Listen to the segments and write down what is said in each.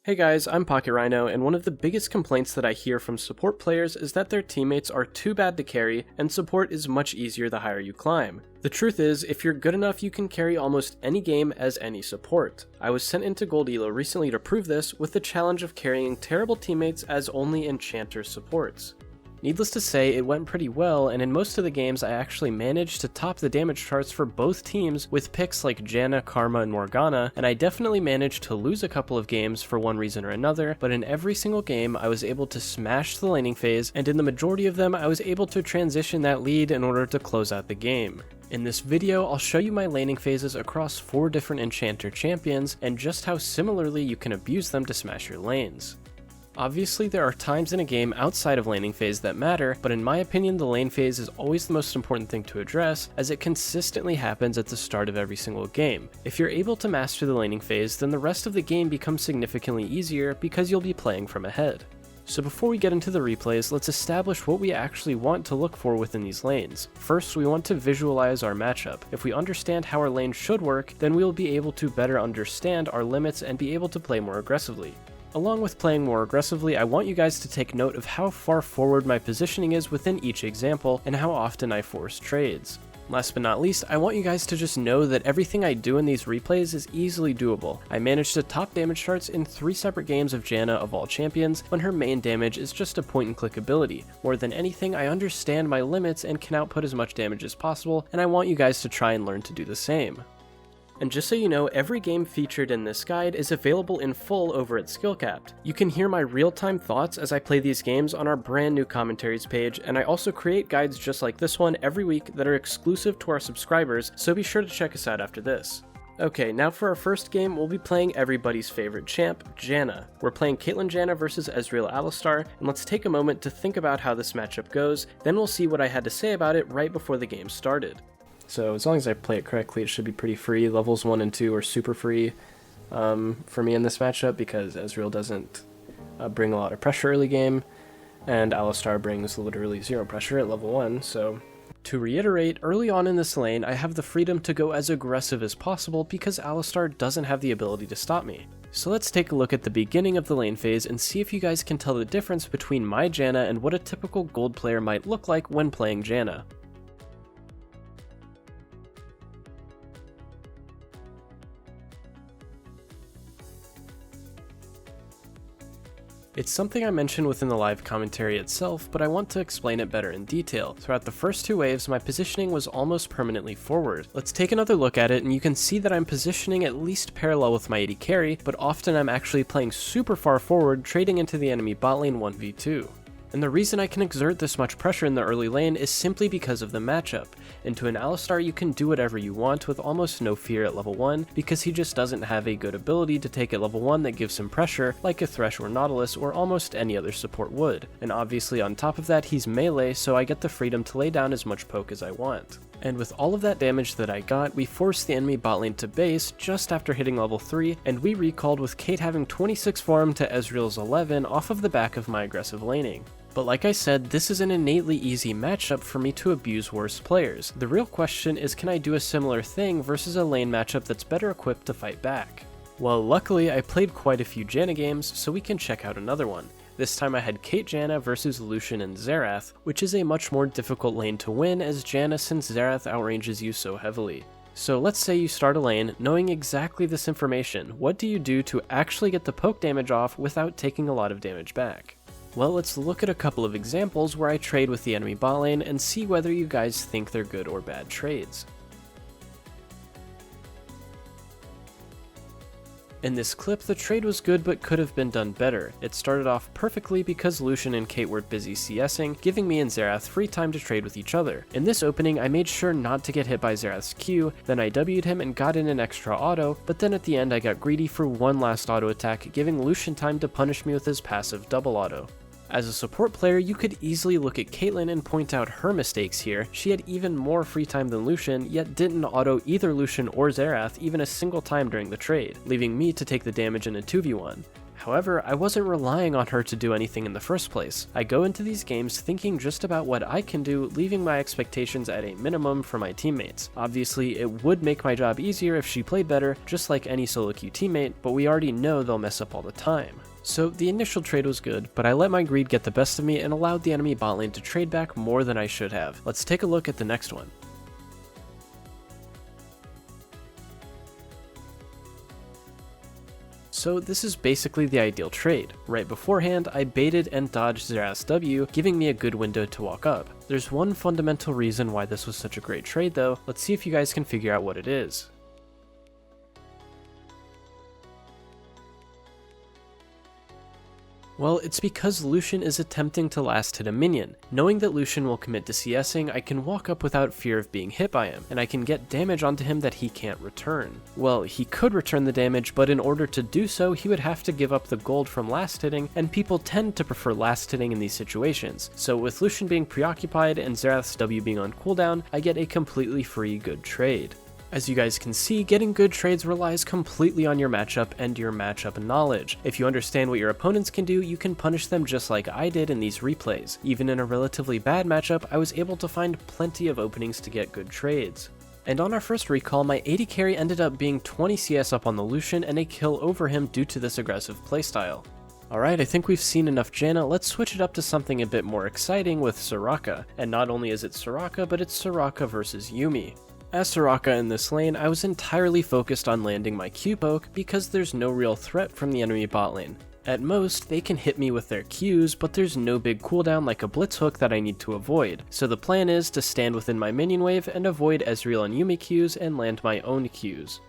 Hey guys, I'm Pocket Rhino, and one of the biggest complaints that I hear from support players is that their teammates are too bad to carry, and support is much easier the higher you climb. The truth is, if you're good enough, you can carry almost any game as any support. I was sent into Gold Elo recently to prove this with the challenge of carrying terrible teammates as only Enchanter supports. Needless to say, it went pretty well, and in most of the games I actually managed to top the damage charts for both teams with picks like Janna, Karma, and Morgana, and I definitely managed to lose a couple of games for one reason or another, but in every single game I was able to smash the laning phase, and in the majority of them I was able to transition that lead in order to close out the game. In this video, I'll show you my laning phases across 4 different Enchanter champions, and just how similarly you can abuse them to smash your lanes. Obviously, there are times in a game outside of laning phase that matter, but in my opinion the lane phase is always the most important thing to address, as it consistently happens at the start of every single game. If you're able to master the laning phase, then the rest of the game becomes significantly easier because you'll be playing from ahead. So before we get into the replays, let's establish what we actually want to look for within these lanes. First, we want to visualize our matchup. If we understand how our lane should work, then we will be able to better understand our limits and be able to play more aggressively. Along with playing more aggressively, I want you guys to take note of how far forward my positioning is within each example and how often I force trades. Last but not least, I want you guys to just know that everything I do in these replays is easily doable. I managed to top damage charts in 3 separate games of Janna of all champions when her main damage is just a point and click ability. More than anything, I understand my limits and can output as much damage as possible, and I want you guys to try and learn to do the same. And just so you know, every game featured in this guide is available in full over at skillcapped. You can hear my real-time thoughts as I play these games on our brand new commentaries page, and I also create guides just like this one every week that are exclusive to our subscribers, so be sure to check us out after this. Okay, now for our first game, we'll be playing everybody's favorite champ, Janna. We're playing Caitlyn Janna versus Ezreal Alistar, and let's take a moment to think about how this matchup goes, then we'll see what I had to say about it right before the game started. So as long as I play it correctly, it should be pretty free. Levels 1 and 2 are super free for me in this matchup because Ezreal doesn't bring a lot of pressure early game, and Alistar brings literally 0 pressure at level 1, so... To reiterate, early on in this lane, I have the freedom to go as aggressive as possible because Alistar doesn't have the ability to stop me. So let's take a look at the beginning of the lane phase and see if you guys can tell the difference between my Janna and what a typical gold player might look like when playing Janna. It's something I mentioned within the live commentary itself, but I want to explain it better in detail. Throughout the first 2 waves, my positioning was almost permanently forward. Let's take another look at it, and you can see that I'm positioning at least parallel with my AD carry, but often I'm actually playing super far forward, trading into the enemy bot lane 1v2. And the reason I can exert this much pressure in the early lane is simply because of the matchup. Into an Alistar you can do whatever you want with almost no fear at level 1, because he just doesn't have a good ability to take at level 1 that gives him pressure like a Thresh or Nautilus or almost any other support would. And obviously on top of that he's melee, so I get the freedom to lay down as much poke as I want. And with all of that damage that I got, we forced the enemy bot lane to base just after hitting level 3, and we recalled with Kate having 26 farm to Ezreal's 11 off of the back of my aggressive laning. But like I said, this is an innately easy matchup for me to abuse worse players. The real question is, can I do a similar thing versus a lane matchup that's better equipped to fight back? Well, luckily I played quite a few Janna games, so we can check out another one. This time I had Kate Janna versus Lucian and Xerath, which is a much more difficult lane to win as Janna since Xerath outranges you so heavily. So let's say you start a lane knowing exactly this information. What do you do to actually get the poke damage off without taking a lot of damage back? Well, let's look at a couple of examples where I trade with the enemy bot lane and see whether you guys think they're good or bad trades. In this clip, the trade was good but could have been done better. It started off perfectly because Lucian and Kate were busy CSing, giving me and Xerath free time to trade with each other. In this opening, I made sure not to get hit by Xerath's Q, then I W'd him and got in an extra auto, but then at the end I got greedy for one last auto attack, giving Lucian time to punish me with his passive double auto. As a support player, you could easily look at Caitlyn and point out her mistakes here. She had even more free time than Lucian, yet didn't auto either Lucian or Xerath even a single time during the trade, leaving me to take the damage in a 2v1. However, I wasn't relying on her to do anything in the first place. I go into these games thinking just about what I can do, leaving my expectations at a minimum for my teammates. Obviously, it would make my job easier if she played better, just like any solo queue teammate, but we already know they'll mess up all the time. So the initial trade was good, but I let my greed get the best of me and allowed the enemy bot lane to trade back more than I should have. Let's take a look at the next one. So this is basically the ideal trade. Right beforehand, I baited and dodged Xerath's W, giving me a good window to walk up. There's one fundamental reason why this was such a great trade though. Let's see if you guys can figure out what it is. Well, it's because Lucian is attempting to last hit a minion. Knowing that Lucian will commit to CSing, I can walk up without fear of being hit by him, and I can get damage onto him that he can't return. Well, he could return the damage, but in order to do so, he would have to give up the gold from last hitting, and people tend to prefer last hitting in these situations. So with Lucian being preoccupied and Xerath's W being on cooldown, I get a completely free good trade. As you guys can see, getting good trades relies completely on your matchup and your matchup knowledge. If you understand what your opponents can do, you can punish them just like I did in these replays. Even in a relatively bad matchup, I was able to find plenty of openings to get good trades. And on our first recall, my AD carry ended up being 20 CS up on the Lucian and a kill over him due to this aggressive playstyle. Alright, I think we've seen enough Janna, let's switch it up to something a bit more exciting with Soraka. And not only is it Soraka, but it's Soraka versus Yuumi. As Soraka in this lane, I was entirely focused on landing my Q poke because there's no real threat from the enemy bot lane. At most, they can hit me with their Qs, but there's no big cooldown like a blitz hook that I need to avoid. So the plan is to stand within my minion wave and avoid Ezreal and Yuumi Qs and land my own Qs.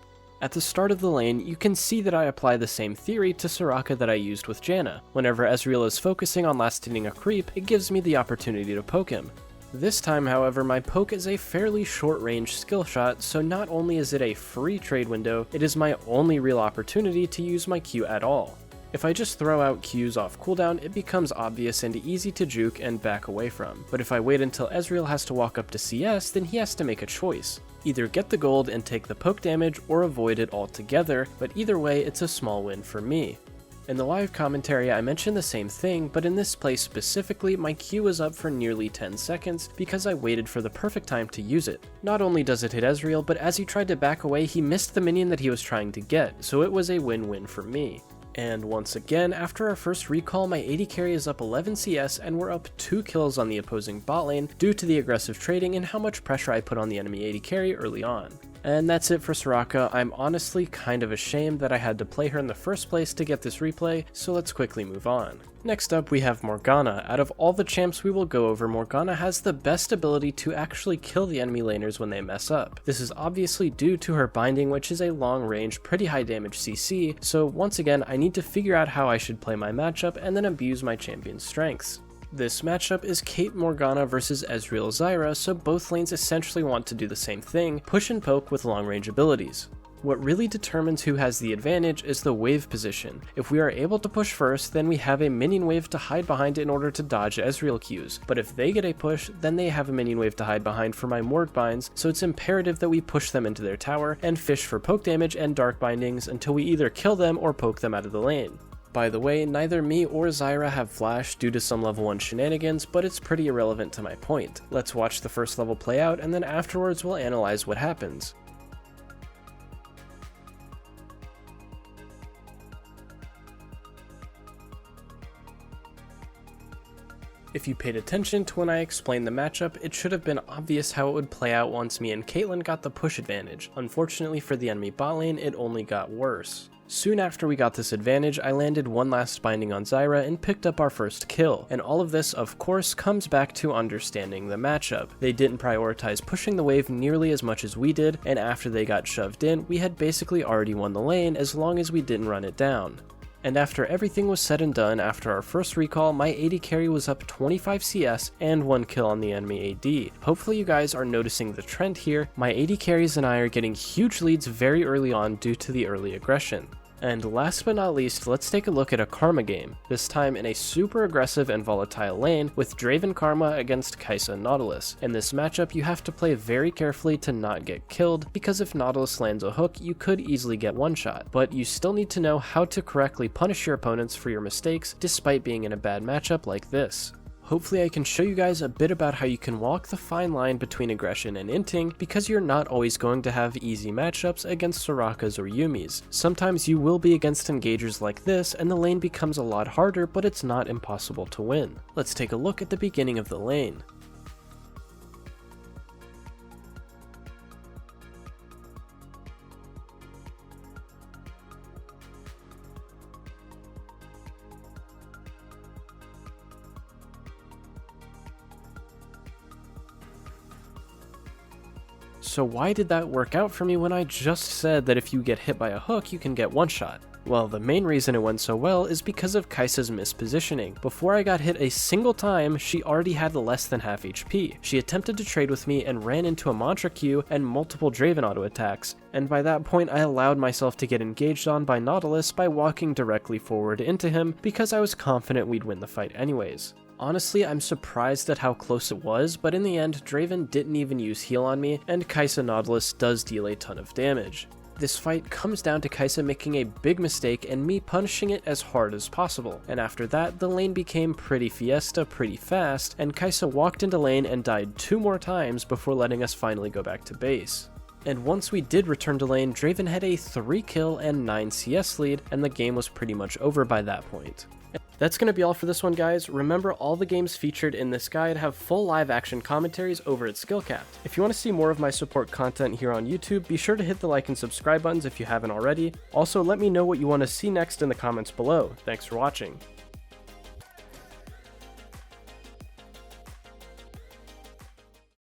At the start of the lane, you can see that I apply the same theory to Soraka that I used with Janna. Whenever Ezreal is focusing on last hitting a creep, it gives me the opportunity to poke him. This time, however, my poke is a fairly short-range skill shot, so not only is it a free trade window, it is my only real opportunity to use my Q at all. If I just throw out Qs off cooldown, it becomes obvious and easy to juke and back away from. But if I wait until Ezreal has to walk up to CS, then he has to make a choice. Either get the gold and take the poke damage, or avoid it altogether, but either way, it's a small win for me. In the live commentary, I mentioned the same thing, but in this play specifically, my Q was up for nearly 10 seconds because I waited for the perfect time to use it. Not only does it hit Ezreal, but as he tried to back away, he missed the minion that he was trying to get, so it was a win-win for me. And once again, after our first recall, my AD carry is up 11 CS and we're up 2 kills on the opposing bot lane due to the aggressive trading and how much pressure I put on the enemy AD carry early on. And that's it for Soraka. I'm honestly kind of ashamed that I had to play her in the first place to get this replay, so let's quickly move on. Next up we have Morgana. Out of all the champs we will go over, Morgana has the best ability to actually kill the enemy laners when they mess up. This is obviously due to her binding, which is a long range, pretty high damage CC, so once again I need to figure out how I should play my matchup and then abuse my champion's strengths. This matchup is Kate Morgana versus Ezreal Zyra, so both lanes essentially want to do the same thing, push and poke with long range abilities. What really determines who has the advantage is the wave position. If we are able to push first, then we have a minion wave to hide behind in order to dodge Ezreal Qs, but if they get a push, then they have a minion wave to hide behind for my Morg binds, so it's imperative that we push them into their tower and fish for poke damage and dark bindings until we either kill them or poke them out of the lane. By the way, neither me or Zyra have flash due to some level 1 shenanigans, but it's pretty irrelevant to my point. Let's watch the first level play out, and then afterwards we'll analyze what happens. If you paid attention to when I explained the matchup, it should have been obvious how it would play out once me and Caitlyn got the push advantage. Unfortunately for the enemy bot lane, it only got worse. Soon after we got this advantage, I landed one last binding on Zyra and picked up our first kill, and all of this of course comes back to understanding the matchup. They didn't prioritize pushing the wave nearly as much as we did, and after they got shoved in, we had basically already won the lane as long as we didn't run it down. And after everything was said and done, after our first recall, my AD carry was up 25 CS and 1 kill on the enemy AD. Hopefully you guys are noticing the trend here. My AD carries and I are getting huge leads very early on due to the early aggression. And last but not least, let's take a look at a Karma game, this time in a super aggressive and volatile lane with Draven Karma against Kai'Sa Nautilus. In this matchup, you have to play very carefully to not get killed, because if Nautilus lands a hook, you could easily get one-shot, but you still need to know how to correctly punish your opponents for your mistakes despite being in a bad matchup like this. Hopefully I can show you guys a bit about how you can walk the fine line between aggression and inting, because you're not always going to have easy matchups against Sorakas or Yuumis. Sometimes you will be against engagers like this and the lane becomes a lot harder, but it's not impossible to win. Let's take a look at the beginning of the lane. So why did that work out for me when I just said that if you get hit by a hook, you can get one shot? Well, the main reason it went so well is because of Kai'Sa's mispositioning. Before I got hit a single time, she already had less than half HP. She attempted to trade with me and ran into a mantra Q and multiple Draven auto attacks, and by that point I allowed myself to get engaged on by Nautilus by walking directly forward into him because I was confident we'd win the fight anyways. Honestly, I'm surprised at how close it was, but in the end, Draven didn't even use heal on me, and Kai'Sa Nautilus does deal a ton of damage. This fight comes down to Kai'Sa making a big mistake and me punishing it as hard as possible, and after that, the lane became pretty fiesta pretty fast, and Kai'Sa walked into lane and died 2 more times before letting us finally go back to base. And once we did return to lane, Draven had a 3 kill and 9 CS lead, and the game was pretty much over by that point. That's going to be all for this one, guys. Remember, all the games featured in this guide have full live action commentaries over at skillcapped. If you want to see more of my support content here on YouTube, be sure to hit the like and subscribe buttons if you haven't already. Also, let me know what you want to see next in the comments below. Thanks for watching.